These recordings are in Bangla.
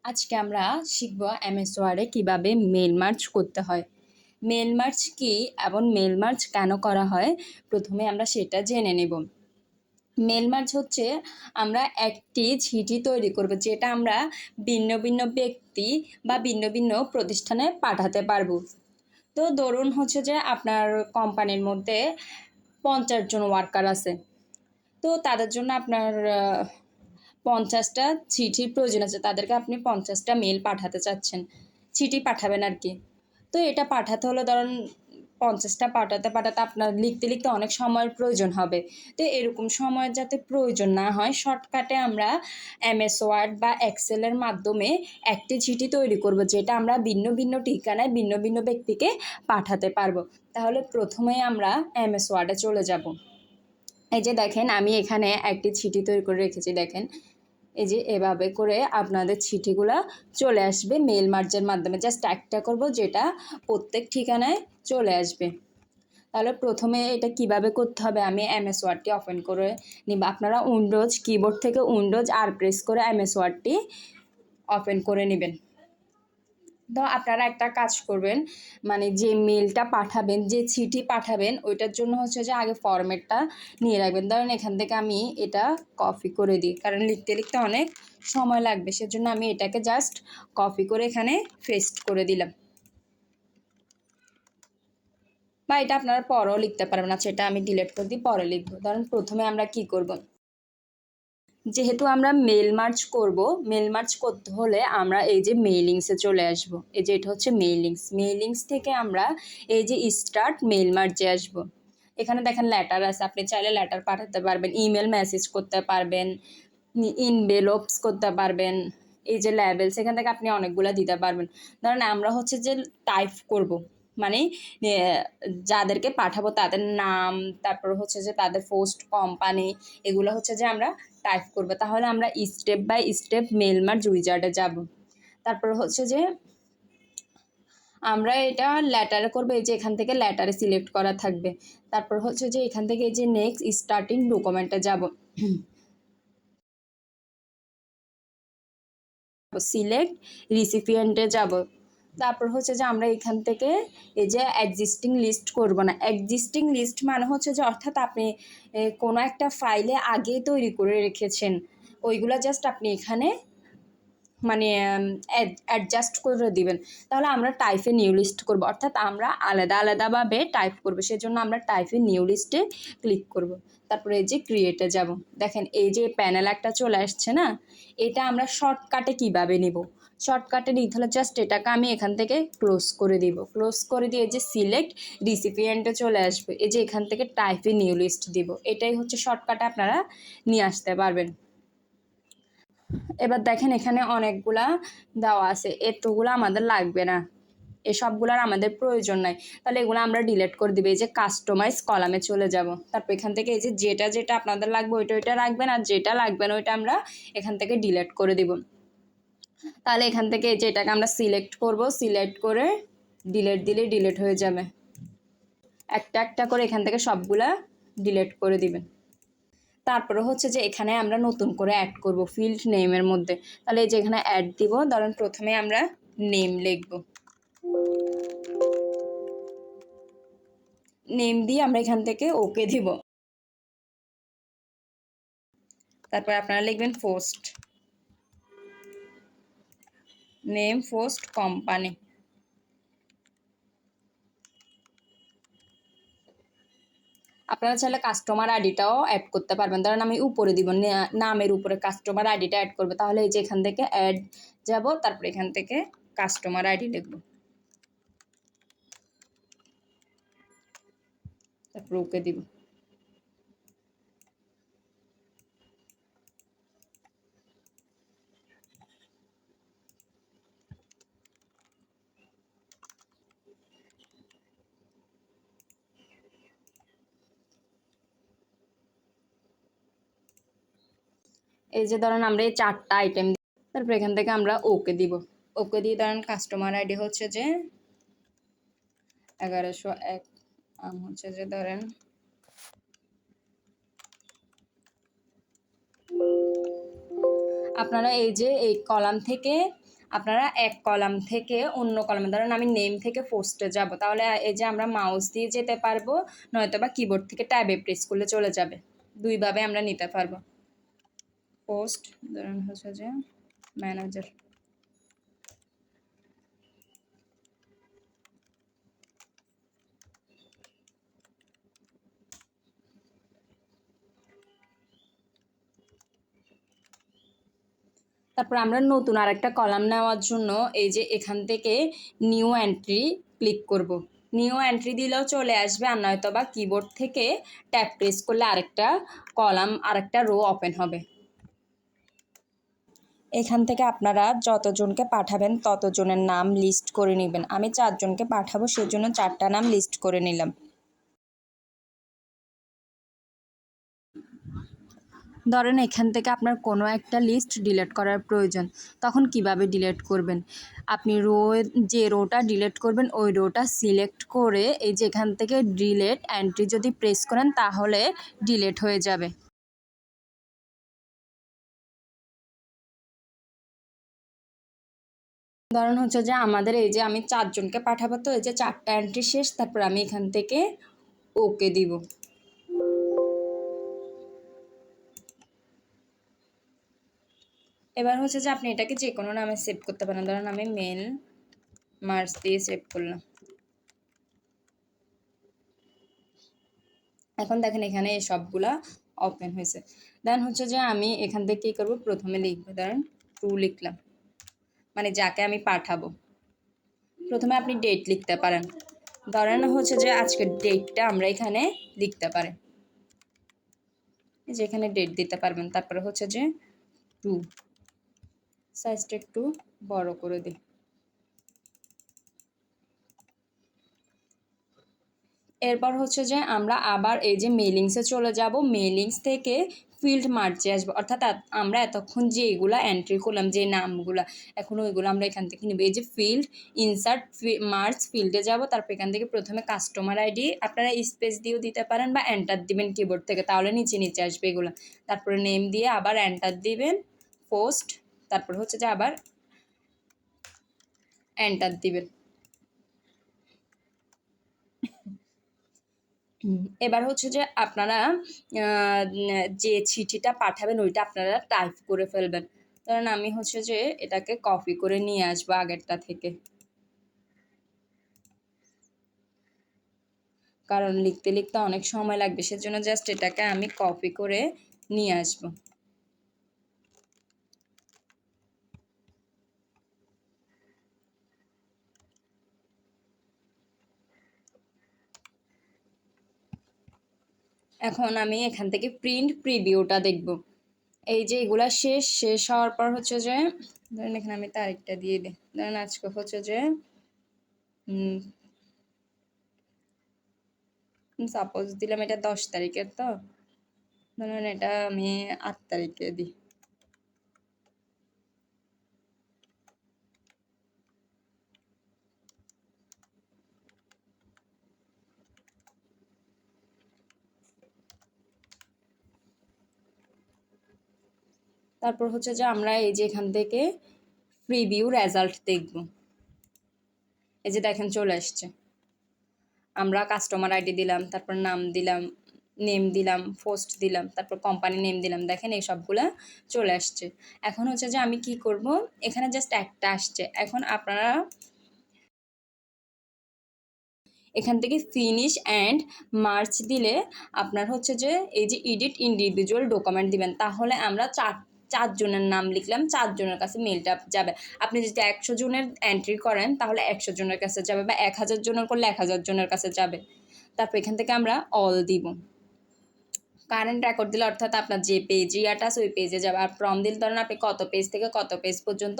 আজকে আমরা শিখব এমএস ওয়ার্ডে কীভাবে মেল মার্জ করতে হয়। মেল মার্জ কী এবং মেল মার্জ কেন করা হয়, প্রথমে আমরা সেটা জেনে নেব। মেল মার্জ হচ্ছে আমরা একটি চিঠি তৈরি করব, যেটা আমরা ভিন্ন ভিন্ন ব্যক্তি বা ভিন্ন ভিন্ন প্রতিষ্ঠানে পাঠাতে পারবো। তো ধরুন হচ্ছে যে আপনার কোম্পানির মধ্যে 50 জন ওয়ার্কার আছে, তো তাদের জন্য আপনার 50টা চিঠির প্রয়োজন আছে, তাদেরকে আপনি 50টা মেল পাঠাতে চাচ্ছেন, চিঠি পাঠাবেন আর কি। তো এটা পাঠাতে হলে ধরুন 50টা পাঠাতে পাঠাতে আপনার লিখতে লিখতে অনেক সময়ের প্রয়োজন হবে। তো এরকম সময় যাতে প্রয়োজন না হয়, শর্টকাটে আমরা এমএস ওয়ার্ড বা এক্সেলের মাধ্যমে একটি চিঠি তৈরি করব, যেটা আমরা ভিন্ন ভিন্ন ঠিকানায় ভিন্ন ভিন্ন ব্যক্তিকে পাঠাতে পারবো। তাহলে প্রথমেই আমরা এমএস ওয়ার্ডে চলে যাব। এই যে দেখেন, আমি এখানে একটি চিঠি তৈরি করে রেখেছি। দেখেন, এই যে এভাবে করে আপনাদের চিঠিগুলো চলে আসবে মেল মার্জের মাধ্যমে। জাস্ট একটা করব, যেটা প্রত্যেক ঠিকানায় চলে আসবে। তাহলে প্রথমে এটা কিভাবে করতে হবে, আমি এমএস ওয়ার্ডটি ওপেন করে নিব। আপনারা উইন্ডোজ কিবোর্ড থেকে উইন্ডোজ আর প্রেস করে এমএস ওয়ার্ডটি ওপেন করে নেবেন। তো আপনারা একটা কাজ করবেন, মানে যে মেলটা পাঠাবেন, যে চিঠি পাঠাবেন, ওইটার জন্য হচ্ছে যে আগে ফরম্যাটটা নিয়ে রাখবেন। ধরেন এখান থেকে আমি এটা কপি করে দিই, কারণ লিখতে লিখতে অনেক সময় লাগবে, সেজন্য আমি এটাকে জাস্ট কপি করে এখানে পেস্ট করে দিলাম। বা এটা আপনারা পরেও লিখতে পারবেন। আচ্ছা, এটা আমি ডিলিট করে দিই, পরে লিখবো। ধরেন প্রথমে আমরা কি করব, যেহেতু আমরা মেল মার্জ করব, মেল মার্জ করতে হলে আমরা এই যে মেইলিংসে চলে আসব। এই যে এটা হচ্ছে মেইলিংস, মেইলিংস থেকে আমরা এই যে স্টার্ট মেল মার্জে আসব। এখানে দেখেন লেটার আছে, আপনি চাইলে লেটার পাঠাতে পারবেন, ইমেল মেসেজ করতে পারবেন, ইনভেলপস করতে পারবেন, এই যে লেবেলস, এখান থেকে আপনি অনেকগুলো দিতে পারবেন। ধরেন আমরা হচ্ছে যে টাইপ করব, মানে যাদেরকে পাঠাবো তাদের নাম, তারপর হচ্ছে যে তাদের পোস্ট, কোম্পানি, এগুলো হচ্ছে যে আমরা টাইপ করবো। তাহলে আমরা step by step mail merge উইজার্ডে যাব। তারপর হচ্ছে যে আমরা এটা লেটারে করবো, এই যে এখান থেকে লেটারে সিলেক্ট করা থাকবে। তারপর হচ্ছে যে এখান থেকে এই যে নেক্সট স্টার্টিং ডকুমেন্টে যাব, সিলেক্ট রিসিপিয়েন্টে যাব। তারপর হচ্ছে যে আমরা এখান থেকে এই যে এক্সিস্টিং লিস্ট করব না। এক্সিস্টিং লিস্ট মানে হচ্ছে যে অর্থাৎ আপনি কোনো একটা ফাইলে আগেই তৈরি করে রেখেছেন, ওইগুলো জাস্ট আপনি এখানে মানে অ্যাডজাস্ট করে দিবেন। তাহলে আমরা টাইপে নিউ লিস্ট করব, অর্থাৎ আমরা আলাদা আলাদাভাবে টাইপ করব, সেজন্য আমরা টাইপে নিউ লিস্টে ক্লিক করব। তারপরে এই যে ক্রিয়েটে যাব। দেখেন এই যে প্যানেল একটা চলে আসছে না, এটা আমরা শর্টকাটে কিভাবে নিব, শর্টকাটে নিতে হলে জাস্ট এটাকে আমি এখান থেকে ক্লোজ করে দিব। ক্লোজ করে দিয়ে এই যে সিলেক্ট রিসিপিয়েন্টে চলে আসবে, এই যে এখান থেকে টাইপে নিউ লিস্ট দিব। এটাই হচ্ছে শর্টকাটে আপনারা নিয়ে আসতে পারবেন। এবার দেখেন এখানে অনেকগুলা দেওয়া আছে, এতগুলো আমাদের লাগবে না, এসবগুলোর আমাদের প্রয়োজন নাই। তাহলে এগুলো আমরা ডিলিট করে দিবে। এই যে কাস্টমাইজ কলামে চলে যাব। তারপর এখান থেকে এই যে যেটা যেটা আপনাদের লাগবে ওইটা ওইটা রাখবেন, আর যেটা লাগবে না ওইটা আমরা এখান থেকে ডিলিট করে দিব। তাহলে এখান থেকে এই যে এটাকে আমরা সিলেক্ট করব, সিলেক্ট করে ডিলিট দিলে ডিলিট হয়ে যাবে। একটা একটা করে এখান থেকে সবগুলা ডিলিট করে দিবেন। তারপরে হচ্ছে যে এখানে আমরা নতুন করে অ্যাড করব ফিল্ড নেমের মধ্যে। তাহলে এই যে এখানে অ্যাড দিব, ধরেন প্রথমে আমরা নেম লিখব, নেম দিয়ে আমরা এখান থেকে ওকে দিব। তারপর আপনারা লিখবেন পোস্ট নেম, পোস্ট কোম্পানি। আপনারা চাইলে কাস্টমার আইডিটাও অ্যাড করতে পারবেন। ধরেন আমি উপরে দিব, নামের উপরে কাস্টমার আইডিটা অ্যাড করবে। তাহলে এই যে এখান থেকে অ্যাড যাব, তারপর এখান থেকে কাস্টমার আইডি লিখব, তারপর ওকে দিব। এই যে ধরেন আমরা এই 4টা আইটেম, তারপর এখান থেকে আমরা ওকে দিব। ওকে দিয়ে ধরেন কাস্টমার আইডি হচ্ছে যে 1101, হচ্ছে যে ধরেন আপনারা এই যে এই কলাম থেকে আপনারা এক কলাম থেকে অন্য কলামে, ধরেন আমি নেম থেকে পোস্টে যাব, তাহলে এই যে আমরা মাউস দিয়ে যেতে পারবো, নয়তো বা কিবোর্ড থেকে ট্যাবে প্রেস করলে চলে যাবে। দুইভাবে আমরা নিতে পারবো। পোস্ট, ধরেন হচ্ছে যে ম্যানেজার। তারপর আমরা নতুন আরেকটা কলাম নেওয়ার জন্য এই যে এখান থেকে নিউ এন্ট্রি ক্লিক করব। নিউ এন্ট্রি দিলেও চলে আসবে, আর নয়তো বা কিবোর্ড থেকে ট্যাব প্রেস করলে আরেকটা কলাম, আরেকটা রো ওপেন হবে। এখান থেকে আপনারা যতজনকে পাঠাবেন ততজনের নাম লিস্ট করে নেবেন। আমি 4 জনকে পাঠাবো, সেজন্য 4টা নাম লিস্ট করে নিলাম। ধরেন এখান থেকে আপনার কোনো একটা লিস্ট ডিলিট করার প্রয়োজন, তখন কিভাবে ডিলিট করবেন? আপনি যে রোটা ডিলিট করবেন ওই রোটা সিলেক্ট করে এই যে এখান থেকে ডিলিট এন্ট্রি যদি প্রেস করেন তাহলে ডিলিট হয়ে যাবে। ধরেন হচ্ছে যে আমাদের এই যে আমি 4 জনকে পাঠাবো, তো এই যে 4টা এন্ট্রি শেষ, তারপর আমি এখান থেকে ওকে দিব। এবার হচ্ছে যে আপনি এটাকে যে কোনো নামে সেভ করতে পারেন, ধরেন আমি মেল মার্চ দিয়ে সেভ করলাম। এখন দেখেন এখানে এই সবগুলা ওপেন হয়েছে। দেন হচ্ছে যে আমি এখান থেকে কী করবো, প্রথমে লিখবো, ধরেন টু লিখলাম, মানে যাকে আমি পাঠাবো। প্রথমে আপনি ডেট লিখতে পারেন, ধরেন হচ্ছে যে আজকের ডেটটা আমরা এখানে লিখতে পারি, যে এখানে ডেট দিতে পারবেন। তারপরে হচ্ছে যে টু, সাইজটা একটু বড় করে দিই। এরপর হচ্ছে যে আমরা আবার এই যে মেলিংসে চলে যাব, মেলিংস থেকে ফিল্ড মার্চে আসবো, অর্থাৎ আমরা এতক্ষণ যে এগুলা এন্ট্রি করলাম যে নামগুলা, এখন ওইগুলো আমরা এখান থেকে নিব। এই যে ফিল্ড ইনসার্ট মার্চ ফিল্ডে যাব, তারপর এখান থেকে প্রথমে কাস্টমার আইডি আপনারা স্পেস দিয়েও দিতে পারেন বা এন্টার দিবেন কিবোর্ড থেকে, তাহলে নিচে নিচে আসবে এগুলো। তারপরে নেম দিয়ে আবার এন্টার দিবেন, পোস্ট, তারপর হচ্ছে যে আবার এন্টার দিবেন। এবার হচ্ছে যে আপনারা যে চিঠিটা পাঠাবেন ওইটা আপনারা টাইপ করে ফেলবেন। ধরেন আমি হচ্ছে যে এটাকে কপি করে নিয়ে আসবো আগেরটা থেকে, কারণ লিখতে লিখতে অনেক সময় লাগবে, সেজন্য জাস্ট এটাকে আমি কপি করে নিয়ে আসবো। এখন আমি এখান থেকে প্রিন্ট প্রিভিউটা দেখব। এই যে এগুলা শেষ হওয়ার পর হচ্ছে যে ধরেন এখানে আমি তারিখটা দিয়ে দিই, ধরেন আজকে হচ্ছে যে সাপোজ দিলাম এটা 10 তারিখের, তো ধরুন এটা আমি 8 তারিখে দিই। তারপর হচ্ছে যে আমরা এই যে এখান থেকে প্রিভিউ রেজাল্ট দেখব। এই যে দেখেন চলে আসছে, আমরা কাস্টমার আইডি দিলাম, তারপর নাম দিলাম, নেম দিলাম, পোস্ট দিলাম, তারপর কোম্পানি নেম দিলাম, দেখেন এই সবগুলা চলে আসছে। এখন হচ্ছে যে আমি কি করব, এখানে জাস্ট একটা আসছে। এখন আপনারা এখান থেকে ফিনিশ অ্যান্ড মার্চ দিলে আপনার হচ্ছে যে এই যে এডিট ইন্ডিভিজুয়াল ডকুমেন্ট দিবেন, তাহলে আমরা 4 জনের নাম লিখলাম, 4 জনের কাছে মেলটা যাবে। আপনি যদি 100 জনের এন্ট্রি করেন তাহলে 100 জনের কাছে যাবে, বা 1000 জনের করলে 1000 জনের কাছে যাবে। তারপর এখান থেকে আমরা অল দিব, কারেন্ট রেকর্ড দিলে অর্থাৎ আপনার যে পেজ ইয়াটা আছে ওই পেজে যাবে। আর ফর্ম দিলে ধরেন আপনি কত পেজ থেকে কত পেজ পর্যন্ত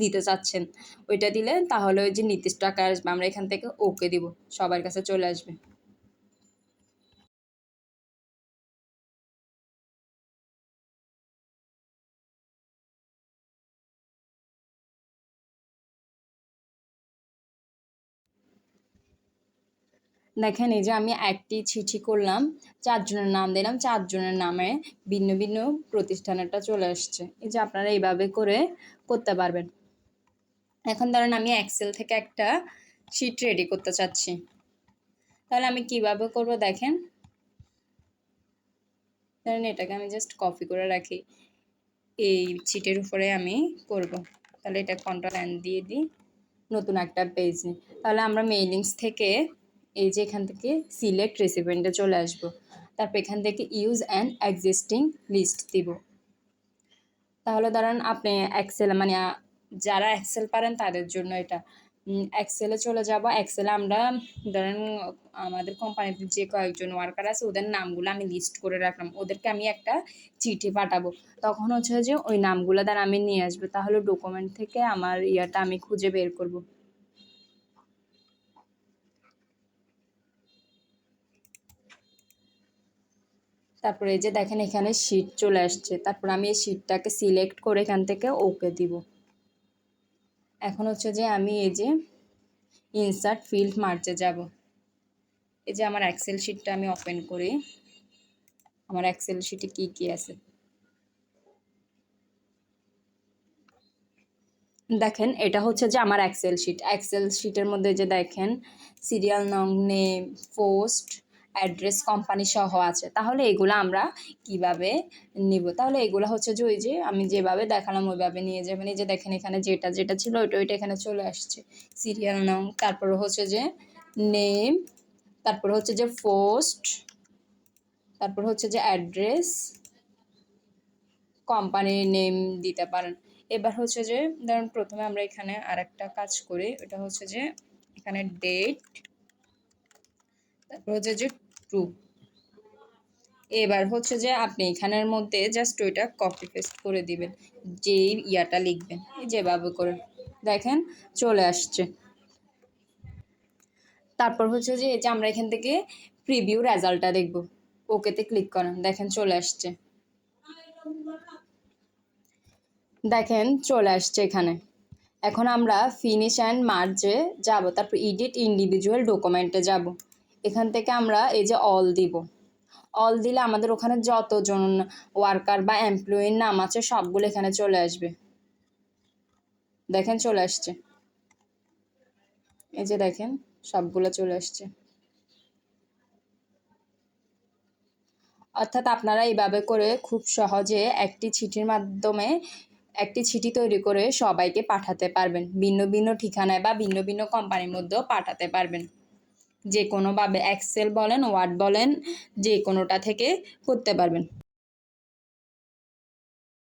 দিতে চাচ্ছেন ওইটা দিলে তাহলে ওই যে নির্দিষ্ট আকার আসবে, আমরা এখান থেকে ওকে দিব, সবার কাছে চলে আসবে। দেখেন এই যে আমি একটি চিঠি করলাম, 4 জনের নাম দিলাম, 4 জনের নামে ভিন্ন ভিন্ন প্রতিষ্ঠানেরটা চলে আসছে। এই যে আপনারা এইভাবে করে করতে পারবেন। এখন ধরেন আমি এক্সেল থেকে একটা শিট রেডি করতে চাচ্ছি, তাহলে আমি কিভাবে করব দেখেন। ধরেন এটাকে আমি জাস্ট কপি করে রাখি, এই শিটের উপরে আমি করব। তাহলে এটা কন্ট্রোল N দিয়ে দিই, নতুন একটা পেজ নিই। তাহলে আমরা মেইলিংস থেকে এই যে এখান থেকে সিলেক্ট রেসিপিয়েন্টে চলে আসব, তারপর এখান থেকে ইউজ অ্যান এক্সিস্টিং লিস্ট দিব। তাহলে ধরেন আপনি এক্সেল মানে যারা এক্সেল পারেন তাদের জন্য এটা। এক্সেলে চলে যাব, এক্সেলে আমরা ধরেন আমাদের কোম্পানিতে যে কয়েকজন ওয়ার্কার আছে ওদের নামগুলো আমি লিস্ট করে রাখলাম, ওদেরকে আমি একটা চিঠি পাঠাবো, তখন হচ্ছে যে ওই নামগুলো দ্বারা আমি নিয়ে আসবো। তাহলে ডকুমেন্ট থেকে আমার ইয়াটা আমি খুঁজে বের করব। তারপরে এই যে দেখেন এখানে শিট চলে আসছে, তারপর আমি এই শিটটাকে সিলেক্ট করে এখান থেকে ওকে দিব। এখন হচ্ছে যে আমি এই যে ইনসার্ট ফিল্ড মার্চে যাব। এই যে আমার এক্সেল শিটটা আমি ওপেন করি, আমার এক্সেল শিটে কি কি আছে দেখেন। এটা হচ্ছে যে আমার এক্সেল শিট। এক্সেল শিটের মধ্যে যে দেখেন সিরিয়াল নং, নেম, পোস্ট, অ্যাড্রেস, কোম্পানি সহ আছে। তাহলে এগুলো আমরা কিভাবে নিব? তাহলে এগুলো হচ্ছে যে ওই যে আমি যেভাবে দেখালাম ওইভাবে নিয়ে যাবেন। এই যে দেখেন এখানে যেটা যেটা ছিল ওইটা এখানে চলে আসছে। সিরিয়াল নং, তারপরে হচ্ছে যে নেম, তারপর হচ্ছে যে পোস্ট, তারপর হচ্ছে যে অ্যাড্রেস, কোম্পানির নেম দিতে পারেন। এবার হচ্ছে যে ধরুন প্রথমে আমরা এখানে আরেকটা কাজ করি, ওটা হচ্ছে যে এখানে ডেট, তারপর হচ্ছে যে ট্রু। এবার হচ্ছে যে আপনি এখানের মধ্যে জাস্ট ওইটা কপি পেস্ট করে দিবেন, যেই ইয়াটা লিখবেন যেভাবে করে দেখেন চলে আসছে। তারপর হচ্ছে যে এই যে আমরা এখান থেকে প্রিভিউ রেজাল্টটা দেখব, ওকেতে ক্লিক করেন, দেখেন চলে আসছে। দেখেন চলে আসছে এখানে। এখন আমরা ফিনিশ অ্যান্ড মার্জে যাব, তারপর এডিট ইন্ডিভিজুয়াল ডকুমেন্টে যাব। এখান থেকে আমরা এই যে অল দিব, অল দিলে আমাদের ওখানে যতজন ওয়ার্কার বা এমপ্লয়ির নাম আছে সবগুলো এখানে চলে আসবে। দেখেন চলে আসছে, এই যে দেখেন সবগুলো চলে আসছে। অর্থাৎ আপনারা এইভাবে করে খুব সহজে একটি চিঠির মাধ্যমে একটি চিঠি তৈরি করে সবাইকে পাঠাতে পারবেন, ভিন্ন ভিন্ন ঠিকানায় বা ভিন্ন ভিন্ন কোম্পানির মধ্যেও পাঠাতে পারবেন। যে কোনোভাবে এক্সেল বলেন, ওয়ার্ড বলেন, যে কোনোটা থেকে করতে পারবেন।